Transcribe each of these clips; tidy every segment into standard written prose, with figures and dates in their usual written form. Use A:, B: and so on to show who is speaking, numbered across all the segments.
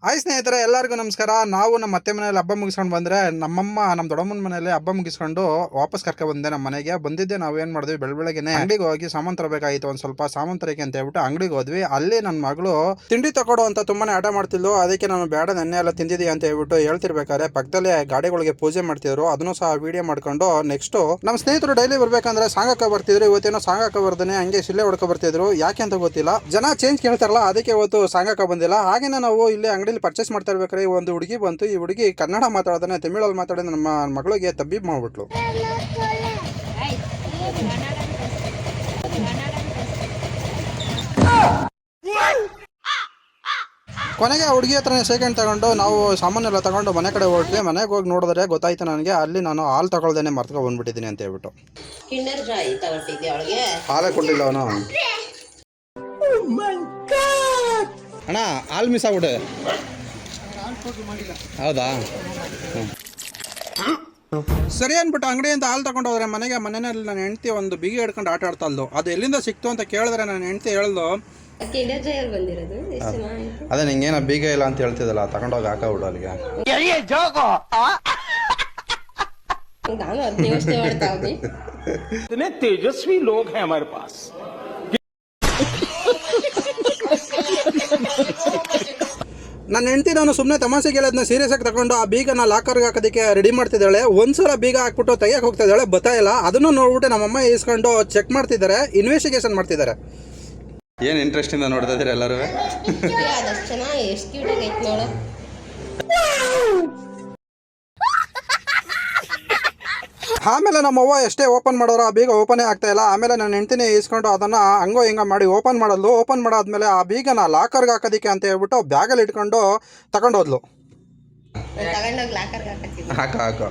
A: Hi ಸ್ನೇಹಿತರೆ, ಎಲ್ಲರಿಗೂ ನಮಸ್ಕಾರ. ನಾವು ನಮ್ಮ ಅತ್ತೆ ಮನೆಯಲ್ಲಿ ಹಬ್ಬ ಮುಗಿಸ್ಕೊಂಡು ಬಂದರೆ ನಮ್ಮ ದೊಡ್ಡಮ್ಮನ ಮನೆಯಲ್ಲಿ ಹಬ್ಬ ಮುಗಿಸ್ಕೊಂಡು ವಾಪಸ್ ಬಂದೆ. ನಮ್ಮ ಮನೆಗೆ ಬಂದಿದ್ದೆ. ನಾವು ಏನು ಮಾಡಿದ್ವಿ, ಬೆಳಗ್ಗೆನೆ ಅಂಗಡಿಗೆ ಹೋಗಿ ಸಾಮಾನು ತರಬೇಕಾಗಿತ್ತು. ಒಂದು ಸ್ವಲ್ಪ ಸಾಮಾನು ತರಕ್ಕೆ ಅಂತ ಹೇಳ್ಬಿಟ್ಟು ಅಂಗಡಿಗೆ ಹೋದ್ವಿ. ಅಲ್ಲಿ ನನ್ನ ಮಗಳು ತಿಂಡಿ ತಗೊಡು ಅಂತ ತುಂಬಾನೇ ಆಟ ಮಾಡ್ತಿದ್ಲು. ಅದಕ್ಕೆ ನಾನು ಬೇಡ, ನೆನ್ನೆ ಎಲ್ಲ ತಿಂದಿದ್ದೀಯ ಅಂತ ಹೇಳ್ಬಿಟ್ಟು ಹೇಳ್ತಿರ್ಬೇಕಾದ್ರೆ ಪಕ್ಕದಲ್ಲೇ ಗಾಡಿಗಳಿಗೆ ಪೂಜೆ ಮಾಡ್ತಿದ್ರು. ಅದನ್ನು ಸಹ ವಿಡಿಯೋ ಮಾಡ್ಕೊಂಡು ನೆಕ್ಸ್ಟ್ ನಮ್ಮ ಸ್ನೇಹಿತರು ಡೈಲಿ ಬರ್ಬೇಕಂದ್ರೆ ಸಾಂಗಕ್ಕ ಬರ್ತಿದ್ರು. ಇವತ್ತೇನೋ ಸಾಂಗಕ್ಕ ಬರ್ದೇನೆ ಹಂಗೆ ಶಿಲೆ ಹೊಡ್ಕೊ ಬರ್ತಿದ್ರು. ಯಾಕೆ ಅಂತ ಗೊತ್ತಿಲ್ಲ, ಜನ ಚೇಂಜ್ ಕೇಳ್ತಾರಲ್ಲ, ಅದಕ್ಕೆ ಇವತ್ತು ಸಾಂಗಕ್ಕ ಬಂದಿಲ್ಲ. ಹಾಗೇನೆ ನಾವು ಇಲ್ಲಿ ಅಂಗಡಿ ಪರ್ಚೇಸ್ ಮಾಡ್ತಾ ಇರ್ಬೇಕಾದ್ರೆ ಒಂದು ಹುಡುಗಿ ಬಂತು. ಈ ಹುಡುಗಿ ಕನ್ನಡ ಮಾತಾಡೋದನ್ನ ತಮಿಳಲ್ಲಿ ಮಾತಾಡಿ ನಮ್ಮ ಮಗಳಿಗೆ ತಬ್ಬೀಬ್ ಮಾಡ್ಬಿಟ್ಲು. ಕೊನೆಗೆ ಆ ಹುಡುಗಿ ಹತ್ರನೇ ಸೆಕೆಂಡ್ ತಗೊಂಡು ನಾವು ಸಾಮಾನೆಲ್ಲ ತಗೊಂಡು ಮನೆ ಕಡೆ ಹೊರಟ್ವಿ. ಮನೆಗೆ ಹೋಗಿ ನೋಡಿದ್ರೆ ಗೊತ್ತಾಯ್ತು ನನಗೆ, ಅಲ್ಲಿ ನಾನು ಹಾಲು ತಗೊಳ್ದೇನೆ ಮರ್ತ್ಕೊಂಡು ಬಂದ್ಬಿಟ್ಟಿದ್ದೀನಿ ಅಂತ ಹೇಳ್ಬಿಟ್ಟು. ಹಾಲೇ ಕೊಟ್ಟಿಲ್ಲ ಅವನು. ಅಣ್ಣ ಹಾಲು ಮಿಸ್ ಆಗ್ಬಿಟ್ಟೆ. ಹೌದಾ? ಸರಿ ಅಂದ್ಬಿಟ್ಟು ಅಂಗಡಿಯಿಂದ ಹಾಲು ತಗೊಂಡು ಹೋದ್ರೆ ಮನೆಯಲ್ಲಿ ನನ್ನ ಹೆಂಡತಿ ಒಂದು ಬಿಗಿ ಹಿಡ್ಕೊಂಡು ಆಟ ಆಡ್ತಾ ಇದ್ದು. ಅದು ಎಲ್ಲಿಂದ ಸಿಕ್ತು ಅಂತ ಕೇಳಿದ್ರೆ ನನ್ನ ಹೆಂಡತಿ ಹೇಳ್ದು, ಅದೇ ನಿಂಗೇನ ಬೀಗ ಇಲ್ಲ ಅಂತ ಹೇಳ್ತಿದ್ದಲ್ಲ, ತಗೊಂಡೋಗಿ ಹಾಕಬಿಡು ಅಲ್ಲಿಗೆ.
B: तेजस्वी लोग हैं हमारे पास.
A: ನನ್ನ ಹೆಂಡತಿ ನಾನು ಸುಮ್ಮನೆ ತಮಾಷೆಗೆ ಹೇಳೋದನ್ನ ಸೀರಿಯಸ್ ಆಗಿ ತಗೊಂಡು ಆ ಬೀಗನ ಲಾಕರ್ಗೆ ಹಾಕೋದಕ್ಕೆ ರೆಡಿ ಮಾಡ್ತಿದ್ದಾಳೆ. ಒಂದ್ಸಲ ಬೀಗ ಹಾಕ್ಬಿಟ್ಟು ತೆಗಿಯಕ್ಕೆ ಹೋಗ್ತಾ ಇದ್ದಾಳೆ, ಬರ್ತಾ ಇಲ್ಲ. ಅದನ್ನು ನೋಡ್ಬಿಟ್ಟು ನಮ್ಮಮ್ಮ ಇಸ್ಕೊಂಡು ಚೆಕ್ ಮಾಡ್ತಿದ್ದಾರೆ, ಇನ್ವೆಸ್ಟಿಗೇಷನ್ ಮಾಡ್ತಿದ್ದಾರೆ. ಏನು ಇಂಟ್ರೆಸ್ಟ್ ಇಂದ ನೋಡ್ತಾ ಇದ್ದೀರಾ ಎಲ್ಲರೂ? ಆಮೇಲೆ ನಮ್ಮವ್ವ ಎಷ್ಟೇ ಓಪನ್ ಮಾಡೋರು ಆ ಬೀಗ ಓಪನೇ ಆಗ್ತಾ ಇಲ್ಲ. ಆಮೇಲೆ ನನ್ನ ಹೆಂಡತಿನೇ ಇಸ್ಕೊಂಡು ಅದನ್ನು ಹಂಗೋ ಹಿಂಗ ಮಾಡಿ ಓಪನ್ ಮಾಡಾದ್ಮೇಲೆ ಆ ಬೀಗನ ಲಾಕರ್ಗೆ ಹಾಕೋದಕ್ಕೆ ಅಂತ ಹೇಳ್ಬಿಟ್ಟು ಬ್ಯಾಗಲ್ಲಿ ಇಟ್ಕೊಂಡು ತಗೊಂಡೋದ್ಲು. ಹಾಕೋ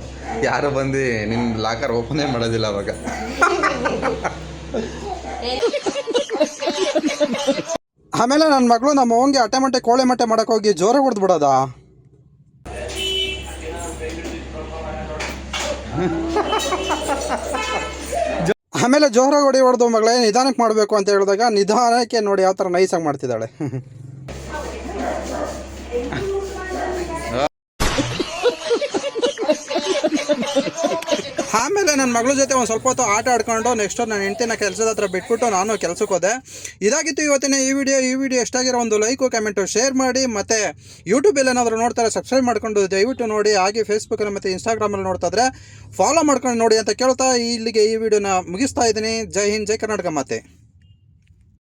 A: ಯಾರು ಬಂದು ನಿನ್ನ ಲಾಕರ್ ಓಪನೇ ಮಾಡೋದಿಲ್ಲ ಅವಾಗ. ಆಮೇಲೆ ನನ್ನ ಮಗಳು ನಮ್ಮ ಅವ್ವಂಗೆ ಅಟ್ಟೆ ಕೋಳೆ ಮಟ್ಟೆ ಮಾಡಕ್ಕೆ ಹೋಗಿ ಜೋರಾಗಿ ಹೊಡೆದು ಬಿಡೋದ. ಆಮೇಲೆ ಜೋರಾಗಿ ಹೊಡೆದು ಮಗಳೇ ನಿಧಾನಕ್ಕೆ ಮಾಡಬೇಕು ಅಂತ ಹೇಳಿದಾಗ ನಿಧಾನಕ್ಕೆ ನೋಡಿ ಯಾವ ಥರ ನೈಸಾಗಿ ಮಾಡ್ತಿದ್ದಾಳೆ. ಆಮೇಲೆ ನನ್ನ ಮಗಳ ಜೊತೆ ಒಂದು ಸ್ವಲ್ಪ ಹೊತ್ತು ಆಟ ಆಡ್ಕೊಂಡು ನೆಕ್ಸ್ಟ್ ನನ್ನ ಹೆಂಡತಿನ ಕೆಲಸದ ಹತ್ರ ಬಿಟ್ಬಿಟ್ಟು ನಾನು ಕೆಲಸಕ್ಕೆ ಹೋದೆ. ಇದಾಗಿತ್ತು ಇವತ್ತಿನ ಈ ವಿಡಿಯೋ ಎಷ್ಟಾಗಿರೋ ಒಂದು ಲೈಕು ಕಮೆಂಟು ಶೇರ್ ಮಾಡಿ. ಮತ್ತು ಯೂಟ್ಯೂಬಲ್ಲಿ ಏನಾದರೂ ನೋಡ್ತಾರೆ ಸಬ್ಸ್ಕ್ರೈಬ್ ಮಾಡ್ಕೊಂಡು ದಯವಿಟ್ಟು ನೋಡಿ. ಹಾಗೆ ಫೇಸ್ಬುಕ್ಕಲ್ಲಿ ಮತ್ತು ಇನ್ಸ್ಟಾಗ್ರಾಮಲ್ಲಿ ನೋಡ್ತಾ ಇದ್ರೆ ಫಾಲೋ ಮಾಡ್ಕೊಂಡು ನೋಡಿ ಅಂತ ಕೇಳ್ತಾ ಇಲ್ಲಿಗೆ ಈ ವಿಡಿಯೋನ ಮುಗಿಸ್ತಾ ಇದ್ದೀನಿ. ಜೈ ಹಿಂದ್, ಜೈ ಕರ್ನಾಟಕ ಮಾತೆ.